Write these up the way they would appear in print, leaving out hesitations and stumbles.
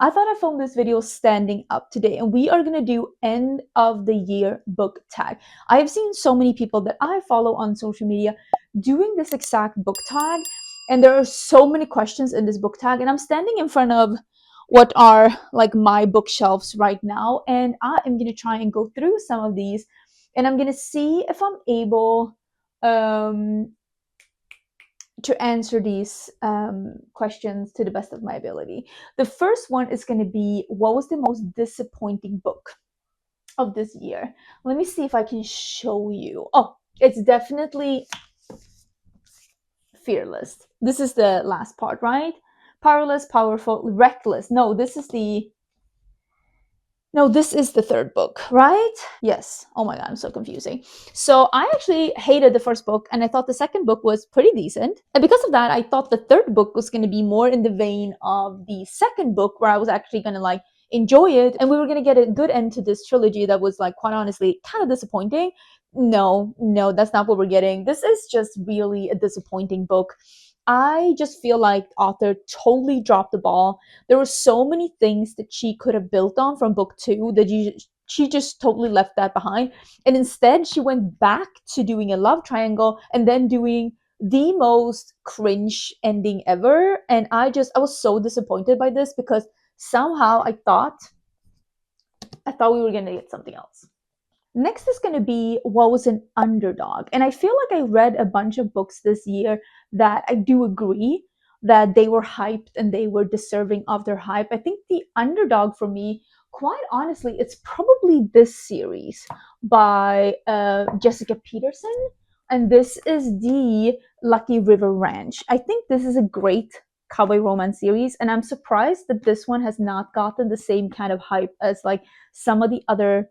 I thought I filmed this video standing up today, and we are gonna do end of the year book tag. I have seen so many people that I follow on social media doing this exact book tag, and there are so many questions in this book tag, and I'm standing in front of what are like my bookshelves right now, and I am gonna try and go through some of these, and I'm gonna see if I'm able to answer these questions to the best of my ability. The first one is going to be, what was the most disappointing book of this year? Let me see if I can show you. Oh, it's definitely Fearless. This is the last part, right? Powerless, powerful, reckless. This is the third book, right? Yes. Oh my God, I'm so confusing. So I actually hated the first book, and I thought the second book was pretty decent. And because of that, I thought the third book was going to be more in the vein of the second book, where I was actually going to like enjoy it, and we were going to get a good end to this trilogy that was like, quite honestly, kind of disappointing. No, that's not what we're getting. This is just really a disappointing book. I just feel like the author totally dropped the ball. There were so many things that she could have built on from book 2 that she just totally left that behind. And instead, she went back to doing a love triangle and then doing the most cringe ending ever. And I was so disappointed by this, because somehow I thought we were going to get something else. Next is going to be, what was an underdog? And I feel like I read a bunch of books this year that I do agree that they were hyped and they were deserving of their hype. I think the underdog for me, quite honestly, it's probably this series by Jessica Peterson. And this is the Lucky River Ranch. I think this is a great cowboy romance series, and I'm surprised that this one has not gotten the same kind of hype as like some of the other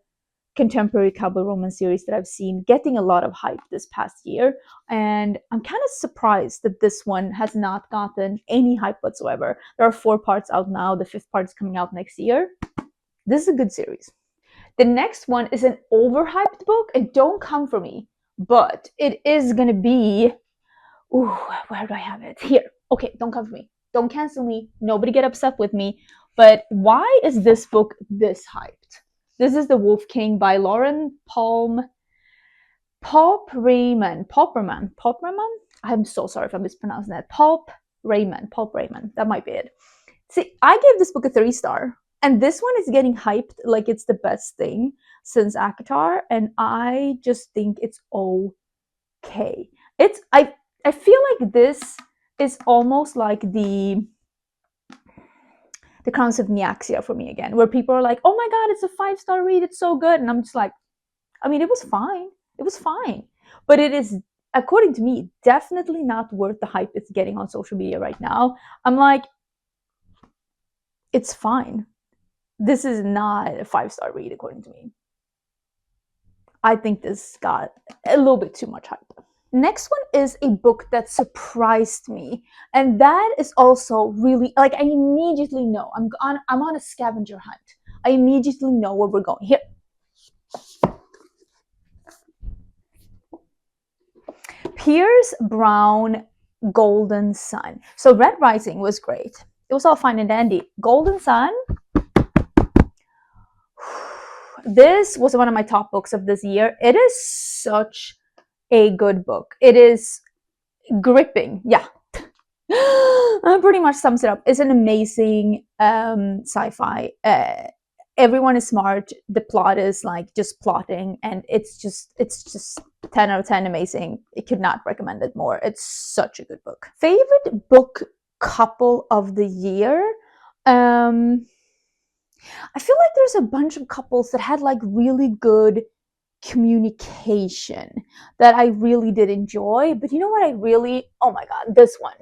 contemporary cowboy romance series that I've seen getting a lot of hype this past year. And I'm kind of surprised that this one has not gotten any hype whatsoever. There are 4 parts out now. The 5th part is coming out next year. This is a good series. The next one is an overhyped book, and don't come for me, but it is going to be, ooh, where do I have it? Here. Okay, don't come for me. Don't cancel me. Nobody get upset with me. But why is this book this hyped? This is The Wolf King by Lauren Popperman. I'm so sorry if I'm mispronouncing that. Popperman. That might be it. See, I gave this book a 3-star, and this one is getting hyped like it's the best thing since ACOTAR, and I just think it's okay. I feel like this is almost like the Crowns of Nyaxia for me again, where people are like, oh my God, it's a 5-star read, it's so good. And I'm just like, I mean, it was fine. But it is, according to me, definitely not worth the hype it's getting on social media right now. I'm like, it's fine. This is not a 5-star read, according to me. I think this got a little bit too much hype. Next one is a book that surprised me, and that is also really, like, I immediately know I'm on a scavenger hunt. I immediately know where we're going. Here. Pierce Brown, Golden Sun. So Red Rising was great. It was all fine and dandy. Golden Sun, this was one of my top books of this year. It is such a good book. It is gripping. Yeah. Pretty much sums it up. It's an amazing sci-fi. Everyone is smart. The plot is like just plotting, and it's just 10 out of 10 amazing. I could not recommend it more. It's such a good book. Favorite book couple of the year? I feel like there's a bunch of couples that had like really good communication that I really did enjoy. But you know what oh my God, this one.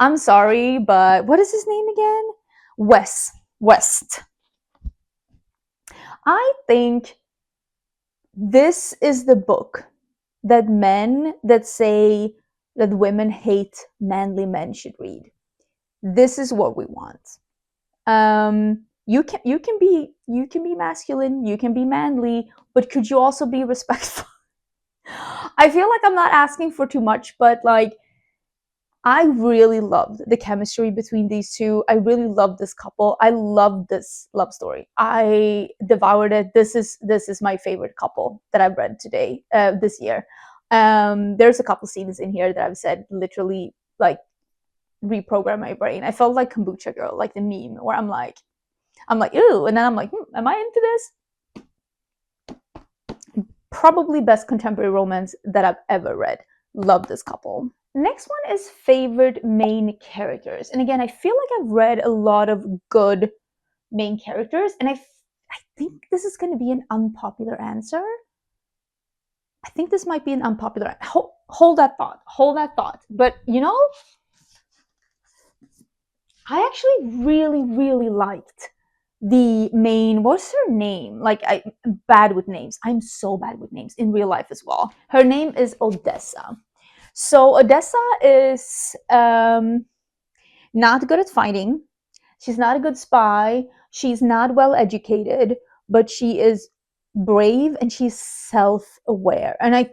I'm sorry, but what is his name again? West. I think this is the book that men that say that women hate manly men should read. This is what we want. You can be masculine, you can be manly, but could you also be respectful? I feel like I'm not asking for too much, but like, I really loved the chemistry between these two. I really loved this couple. I loved this love story. I devoured it. This is my favorite couple that I've read today, this year. There's a couple scenes in here that I've said literally like reprogram my brain. I felt like Kombucha Girl, like the meme where I'm like, ew, and then I'm like, am I into this? Probably best contemporary romance that I've ever read. Love this couple. Next one is favorite main characters. And again, I feel like I've read a lot of good main characters, and I think this is going to be an unpopular answer. I think this might be an unpopular. Hold that thought. Hold that thought. But you know, I actually really, really liked the main. What's her name? Like, I'm bad with names. I'm so bad with names in real life as well. Her name is Odessa. So Odessa is not good at fighting. She's not a good spy. She's not well educated, but she is brave and she's self-aware. And I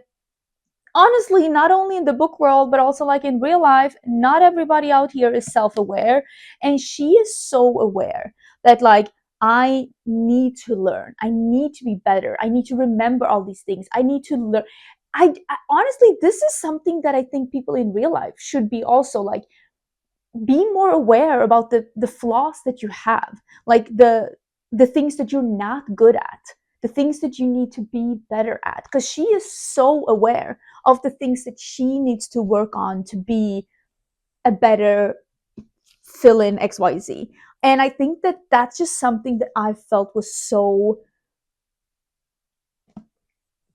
honestly, not only in the book world, but also like in real life, not everybody out here is self-aware. And she is so aware that like, I need to learn. I need to be better. I need to remember all these things. I need to learn. I honestly, this is something that I think people in real life should be also like, be more aware about the flaws that you have, like the things that you're not good at, the things that you need to be better at, because she is so aware of the things that she needs to work on to be a better fill in XYZ. And I think that that's just something that I felt was so,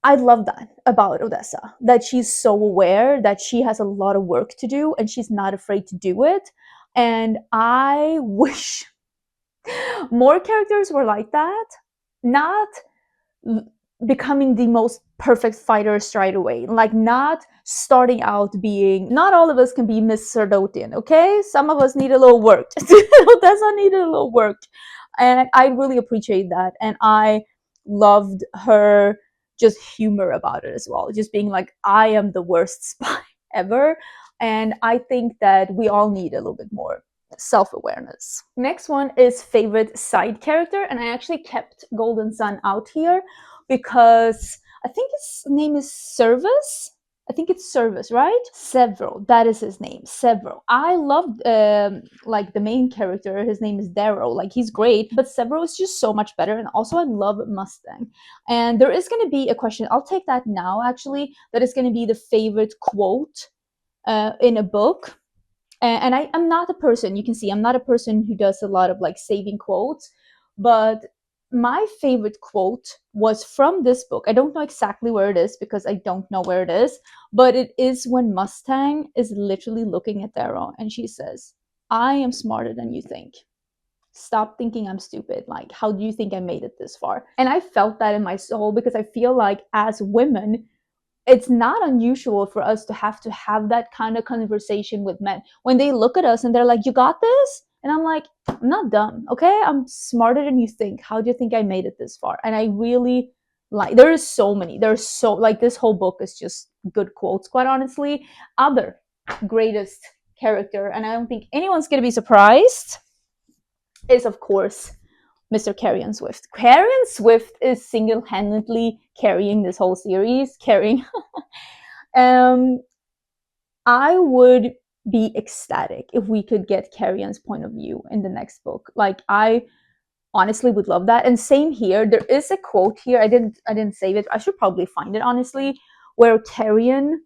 I love that about Odessa, that she's so aware that she has a lot of work to do and she's not afraid to do it. And I wish more characters were like that, not becoming the most perfect fighter straight away, like not starting out being, not all of us can be Miss Sardotian, okay? Some of us need a little work. Odessa needed a little work. And I really appreciate that. And I loved her just humor about it as well, just being like, I am the worst spy ever. And I think that we all need a little bit more self-awareness. Next one is favorite side character, and I actually kept Golden Sun out here because I think his name is Service. I think it's Service, right? Several. That is his name. Several. I loved like the main character. His name is Darrow. Like, he's great, but Several is just so much better. And also, I love Mustang. And there is going to be a question. I'll take that now. Actually, that is going to be the favorite quote in a book. And I'm not a person, you can see I'm not a person who does a lot of like saving quotes, but my favorite quote was from this book. I don't know exactly where it is because I don't know where it is, but it is when Mustang is literally looking at Darrow and she says, I am smarter than you think. Stop thinking I'm stupid. Like, how do you think I made it this far? And I felt that in my soul because I feel like as women, it's not unusual for us to have that kind of conversation with men when they look at us and they're like, you got this? And I'm like, I'm not dumb, okay? I'm smarter than you think. How do you think I made it this far? And I really like, there's so like, this whole book is just good quotes, quite honestly. Other greatest character, and I don't think anyone's gonna be surprised, is of course Mr. Carrion Swift. Carrion Swift is single-handedly carrying this whole series. I would be ecstatic if we could get Carrion's point of view in the next book. Like, I honestly would love that. And same here. There is a quote here. I didn't save it. I should probably find it, honestly, where Carrion,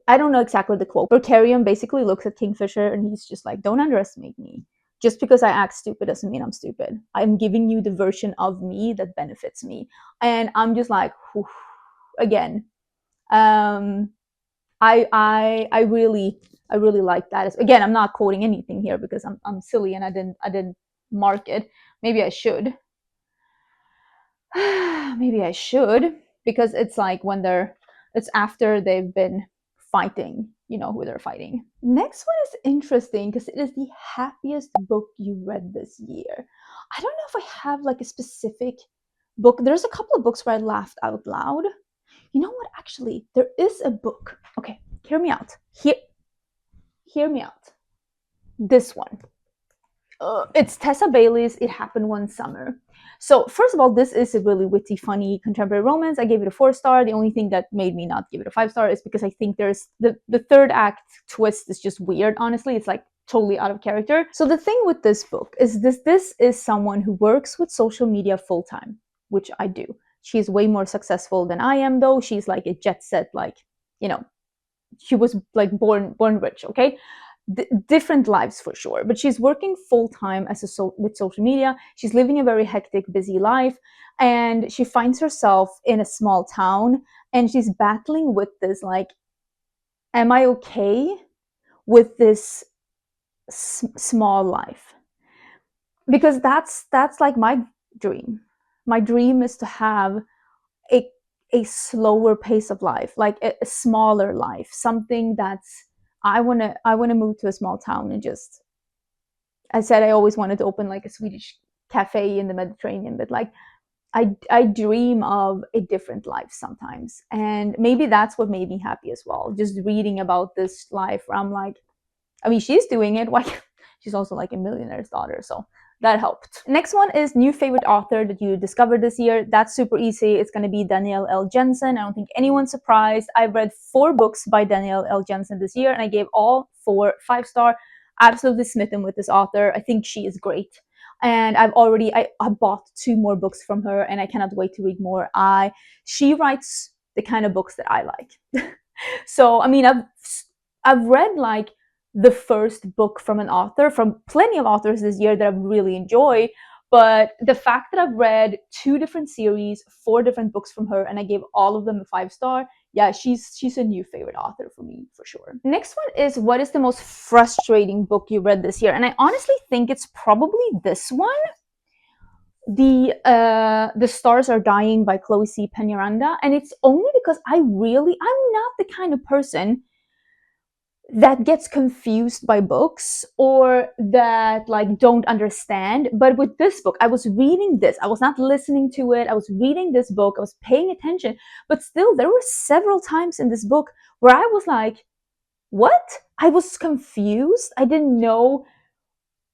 I don't know exactly the quote, but Carrion basically looks at Kingfisher and he's just like, don't underestimate me. Just because I act stupid doesn't mean I'm stupid. I'm giving you the version of me that benefits me. And I'm just like, whew, again, I really like that. Again, I'm not quoting anything here because I'm silly and I didn't mark it. Maybe I should. Maybe I should, because it's like when it's after they've been fighting, you know who they're fighting. Next one is interesting because it is the happiest book you read this year. I don't know if I have like a specific book. There's a couple of books where I laughed out loud. You know what? Actually, there is a book. Okay, hear me out. hear me out. This one. It's Tessa Bailey's It Happened One Summer. So first of all, this is a really witty, funny contemporary romance. I gave it a 4-star. The only thing that made me not give it a 5-star is because I think there's the third act twist is just weird. Honestly, it's like totally out of character. So the thing with this book is this is someone who works with social media full time, which I do. She's way more successful than I am, though. She's like a jet set, like, you know, she was like born rich, okay? Different lives for sure, but she's working full time as with social media. She's living a very hectic, busy life, and she finds herself in a small town, and she's battling with this like, am I okay with this small life? Because that's like my dream. My dream is to have a slower pace of life, like a smaller life, something that's I wanna move to a small town and just, I said I always wanted to open like a Swedish cafe in the Mediterranean, but like I dream of a different life sometimes. And maybe that's what made me happy as well. Just reading about this life where I'm like, I mean, she's doing it. Why? She's also like a millionaire's daughter, so that helped. Next one is new favorite author that you discovered this year. That's super easy. It's going to be Danielle L. Jensen. I don't think anyone's surprised. I've read 4 books by Danielle L. Jensen this year, and I gave all 4 5-star. Absolutely smitten with this author. I think she is great. And I bought 2 more books from her, and I cannot wait to read more. She writes the kind of books that I like. So I mean, I've read like the first book from an author, from plenty of authors this year that I've really enjoyed. But the fact that I've read 2 different series, 4 different books from her, and I gave all of them a 5-star, yeah, she's a new favorite author for me, for sure. Next one is, what is the most frustrating book you read this year? And I honestly think it's probably this one. The Stars Are Dying by Chloe C. Peñaranda. And it's only because I'm not the kind of person that gets confused by books or that like don't understand. But with this book, I was reading this, I was not listening to it, I was reading this book, I was paying attention, but still there were several times in this book where I was like, what? I was confused. I didn't know,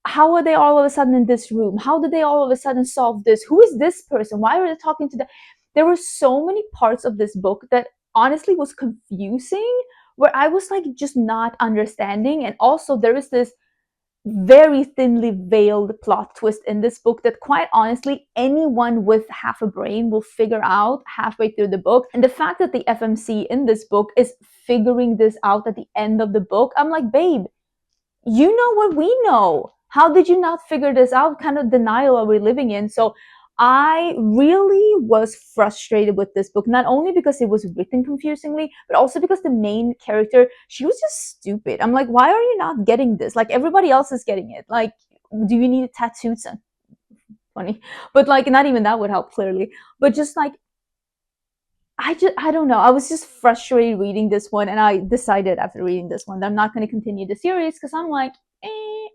how are they all of a sudden in this room? How did they all of a sudden solve this? Who is this person? Why are they talking to them? There were so many parts of this book that honestly was confusing, where I was like just not understanding. And also there is this very thinly veiled plot twist in this book that quite honestly anyone with half a brain will figure out halfway through the book. And the fact that the FMC in this book is figuring this out at the end of the book, I'm like, babe, you know what we know. How did you not figure this out? What kind of denial are we living in? So I really was frustrated with this book, not only because it was written confusingly, but also because the main character, she was just stupid. I'm like, why are you not getting this? Like, everybody else is getting it. Like, do you need tattoos? And funny, but like, not even that would help, clearly. But just like, I don't know. I was just frustrated reading this one, and I decided after reading this one that I'm not going to continue the series because I'm like,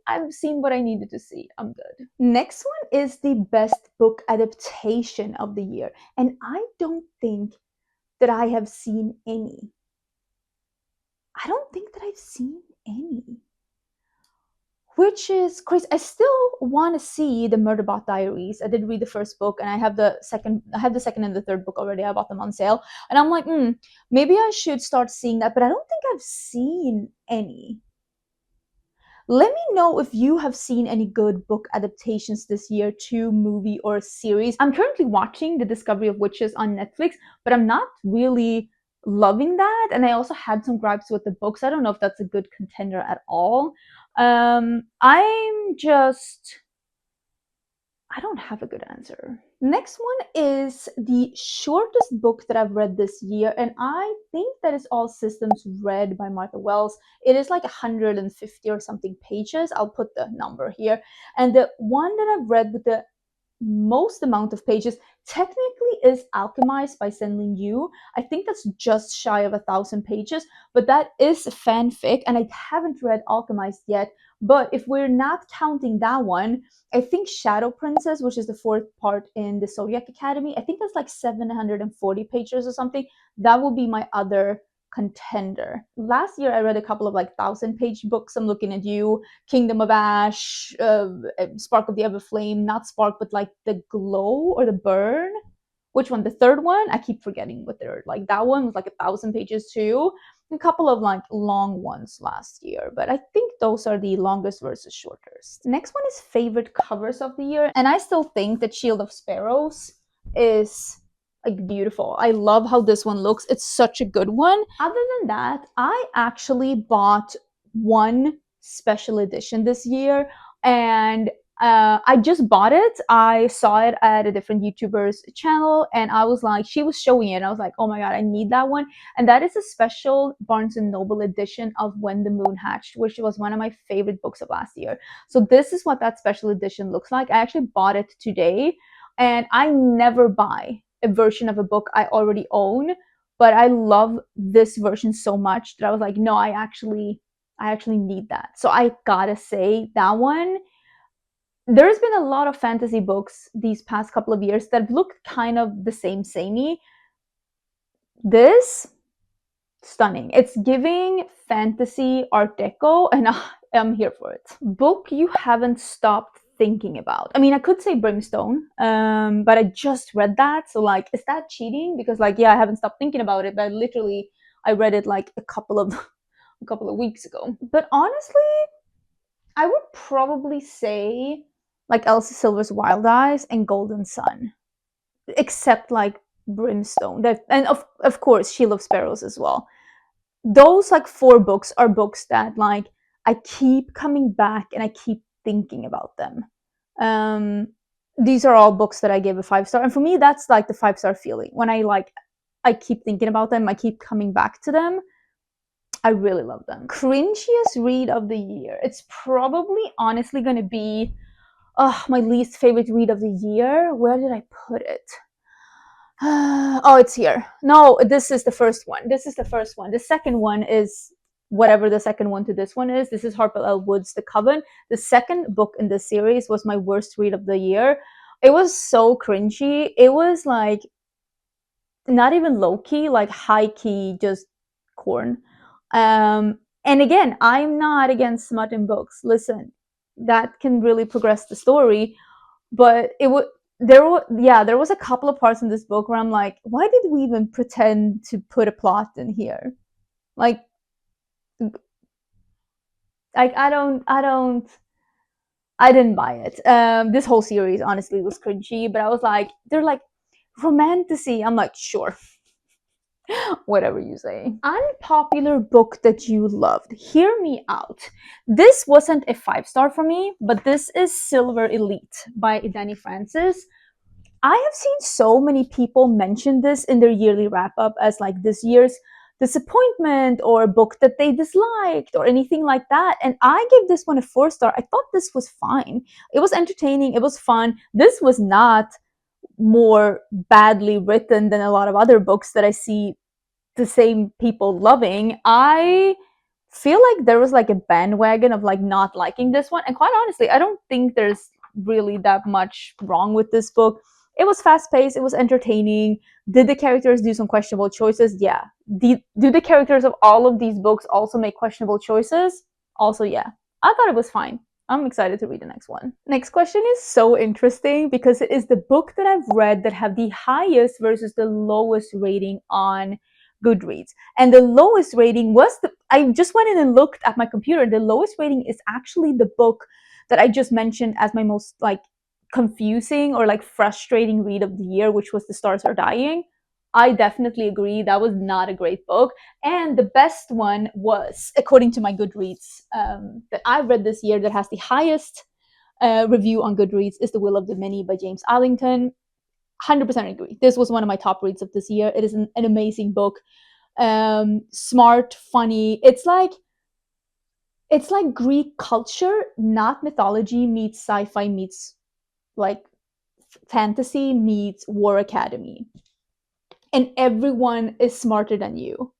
I've seen what I needed to see. I'm good. Next one is the best book adaptation of the year, and I don't think that I have seen any. I don't think that I've seen any. Which is crazy. I still want to see the Murderbot Diaries. I did read the first book, and I have the second and the third book already. I bought them on sale, and I'm like, maybe I should start seeing that. But I don't think I've seen any. Let me know if you have seen any good book adaptations this year to movie or series. I'm currently watching The Discovery of Witches on Netflix, but I'm not really loving that. And I also had some gripes with the books. I don't know if that's a good contender at all. I don't have a good answer. Next one is the shortest book that I've read this year, and I think that is All Systems Red by Martha Wells. It is like 150 or something pages. I'll put the number here. And the one that I've read with the most amount of pages technically is Alchemized by Senlin Yu. I think that's just shy of 1,000 pages, but that is fanfic, and I haven't read Alchemized yet. But if we're not counting that one, I think Shadow Princess, which is the 4th part in the Zodiac Academy, I think that's like 740 pages or something. That will be my other contender. Last year I read a couple of like 1,000-page books. I'm Looking at You, Kingdom of Ash, Spark of the Everflame, not Spark, but like The Glow or The Burn. Which one? The third one? I keep forgetting what they're like. That one was like 1,000 pages too. A couple of like long ones last year, but I think those are the longest versus shortest. Next one is favorite covers of the year, and I still think that Shield of Sparrows is like beautiful. I love how this one looks. It's such a good one. Other than that, I actually bought one special edition this year, and I just bought it. I saw it at a different YouTuber's channel, and I was like, she was showing it. And I was like, oh my god, I need that one. And that is a special Barnes and Noble edition of When the Moon Hatched, which was one of my favorite books of last year. So this is what that special edition looks like. I actually bought it today, and I never buy a version of a book I already own, but I love this version so much that I was like, no, I actually need that. So I gotta say that one. There's been a lot of fantasy books these past couple of years that look kind of the samey. This, stunning. It's giving fantasy art deco, and I'm here for it. Book you haven't stopped thinking about. I mean, I could say Brimstone, but I just read that, so like, is that cheating? Because like, yeah, I haven't stopped thinking about it, but literally I read it like a couple of weeks ago. But honestly, I would probably say like Elsie Silver's Wild Eyes and Golden Sun, except like Brimstone. That, and of course Shield of Sparrows as well. Those like 4 books are books that like I keep coming back and I keep thinking about them. These are all books that I gave a 5-star, and for me that's like the 5-star feeling when I keep thinking about them, I keep coming back to them. I really love them. Cringiest read of the year. It's probably honestly going to be my least favorite read of the year. Where did I put it? Oh, it's here. No, this is the first one. The second one is whatever the second one to this one is. This is Harper L. Wood's The Coven. The second book in this series was my worst read of the year. It was so cringy. It was like not even low-key, like high-key, just corn. And again, I'm not against smut in books. Listen, that can really progress the story, but there was a couple of parts in this book where I'm like, why did we even pretend to put a plot in here? Like I didn't buy it. This whole series honestly was cringy, but I was like, they're like romantasy. I'm like, sure. Whatever you say. Unpopular book that you loved. Hear me out. This wasn't a 5-star for me, but this is Silver Elite by Danny Francis. I have seen so many people mention this in their yearly wrap-up as like this year's disappointment or a book that they disliked or anything like that. And I gave this one a 4-star. I thought this was fine. It was entertaining. It was fun. This was not more badly written than a lot of other books that I see the same people loving. I feel like there was like a bandwagon of like not liking this one, and quite honestly, I don't think there's really that much wrong with this book. It was fast-paced, it was entertaining. Did the characters do some questionable choices? Yeah. Do the characters of all of these books also make questionable choices? Also, yeah. I thought it was fine. I'm excited to read the next one. Next question is so interesting because it is the book that I've read that have the highest versus the lowest rating on Goodreads. And the lowest rating was I just went in and looked at my computer. The lowest rating is actually the book that I just mentioned as my most like confusing or like frustrating read of the year, which was The Stars Are Dying. I definitely agree. That was not a great book. And the best one was, according to my Goodreads, that I read this year that has the highest review on Goodreads, is The Will of the Many by James Allington. 100% agree. This was one of my top reads of this year. It is an amazing book. Smart, funny. It's like Greek culture, not mythology, meets sci-fi, meets like fantasy, meets War Academy. And everyone is smarter than you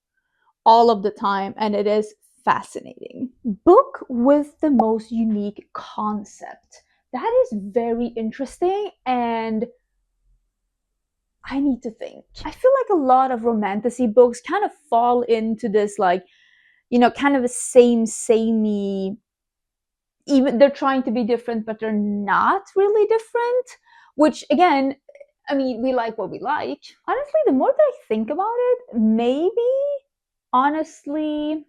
all of the time, and it is fascinating. Book with the most unique concept. That is very interesting, and I need to think. I feel like a lot of romantasy books kind of fall into this, like, kind of a samey, even they're trying to be different, but they're not really different, which again, I mean, we like what we like. Honestly, the more that I think about it, maybe, honestly,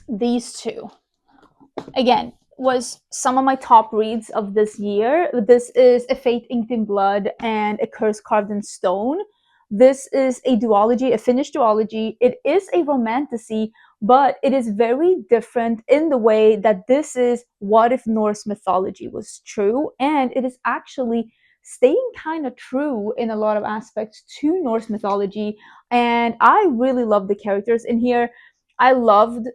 these two again was some of my top reads of this year. This is A Fate Inked in Blood and A Curse Carved in Stone. This is a duology, a Finnish duology. It is a romantasy, but it is very different in the way that this is what if Norse mythology was true, and it is actually staying kind of true in a lot of aspects to Norse mythology. And I really love the characters in here. I loved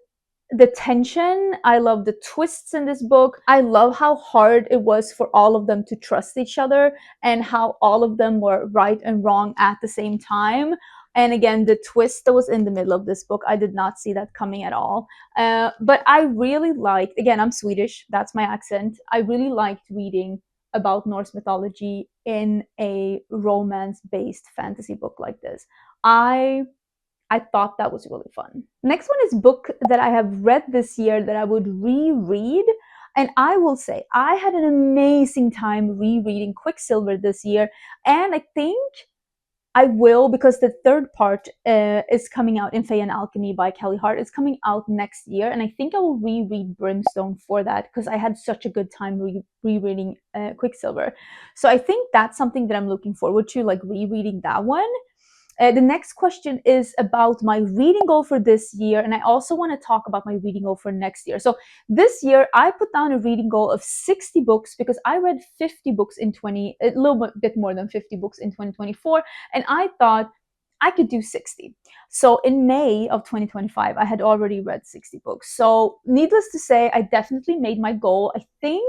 the tension. I love the twists in this book. I love how hard it was for all of them to trust each other and how all of them were right and wrong at the same time. And again, the twist that was in the middle of this book, I did not see that coming at all. But I really liked, again, I'm Swedish, that's my accent. I really liked reading about Norse mythology in a romance based fantasy book like this. I thought that was really fun. Next one is book that I have read this year that I would reread. And I will say, I had an amazing time rereading Quicksilver this year. And I think I will, because the third part is coming out in Fae and Alchemy by Kelly Hart. It's coming out next year. And I think I will reread Brimstone for that because I had such a good time rereading Quicksilver. So I think that's something that I'm looking forward to, like rereading that one. The next question is about my reading goal for this year, and I also want to talk about my reading goal for next year. So this year, I put down a reading goal of 60 books because I read 50 books a little bit more than 50 books in 2024, and I thought I could do 60. So in May of 2025, I had already read 60 books. So needless to say, I definitely made my goal. I think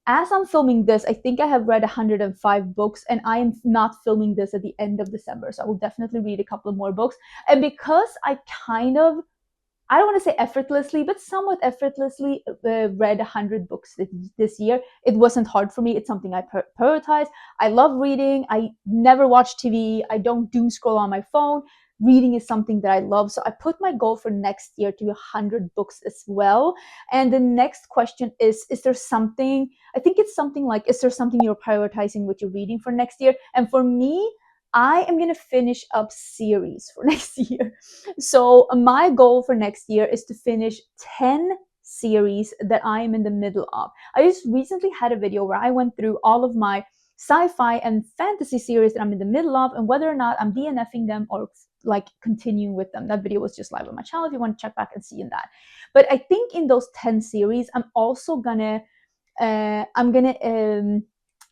as I'm filming this, I think I have read 105 books, and I am not filming this at the end of December. So I will definitely read a couple of more books. And because I I don't want to say effortlessly, but somewhat effortlessly read 100 books this year. It wasn't hard for me. It's something I prioritize. I love reading. I never watch TV. I don't doom scroll on my phone. Reading is something that I love. So I put my goal for next year to 100 books as well. And the next question is there something, I think it's something like, is there something you're prioritizing with your reading for next year? And for me, I am going to finish up series for next year. So my goal for next year is to finish 10 series that I am in the middle of. I just recently had a video where I went through all of my sci-fi and fantasy series that I'm in the middle of and whether or not I'm DNFing them or like continuing with them. That video was just live on my channel if you want to check back and see in that. But I think in those 10 series, I'm also gonna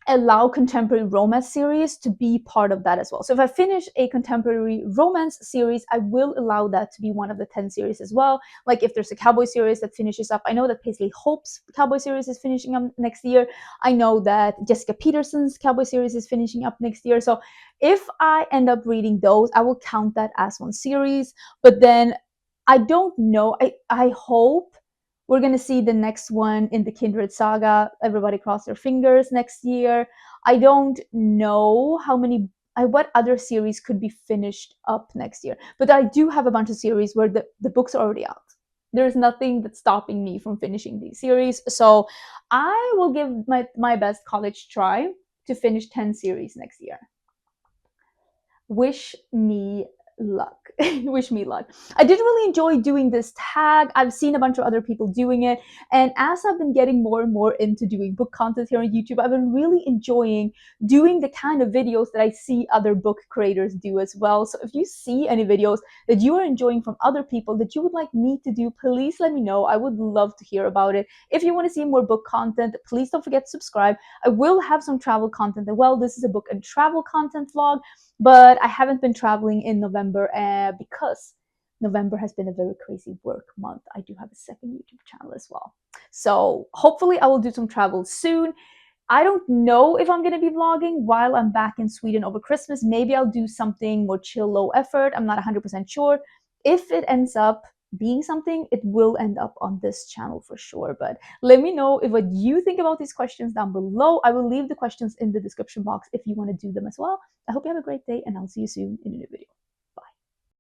allow contemporary romance series to be part of that as well. So if I finish a contemporary romance series, I will allow that to be one of the 10 series as well. Like if there's a cowboy series that finishes up, I know that Paisley Hope's cowboy series is finishing up next year. I know that Jessica Peterson's cowboy series is finishing up next year. So if I end up reading those, I will count that as one series. But then I don't know. I hope we're going to see the next one in the Kindred Saga. Everybody cross their fingers next year. I don't know what other series could be finished up next year. But I do have a bunch of series where the books are already out. There's nothing that's stopping me from finishing these series. So I will give my best college try to finish 10 series next year. Wish me luck. Wish me luck. I did really enjoy doing this tag. I've seen a bunch of other people doing it, and as I've been getting more and more into doing book content here on YouTube, I've been really enjoying doing the kind of videos that I see other book creators do as well. So if you see any videos that you are enjoying from other people that you would like me to do, please let me know. I would love to hear about it. If you want to see more book content, please don't forget to subscribe. I will have some travel content as well. This is a book and travel content vlog, but I haven't been traveling in November because November has been a very crazy work month. I do have a second YouTube channel as well. So hopefully I will do some travel soon. I don't know if I'm going to be vlogging while I'm back in Sweden over Christmas. Maybe I'll do something more chill, low effort. I'm not 100% sure. If it ends up being something, it will end up on this channel for sure. But let me know what you think about these questions down below. I will leave the questions in the description box if you want to do them as well. I hope you have a great day, and I'll see you soon in a new video.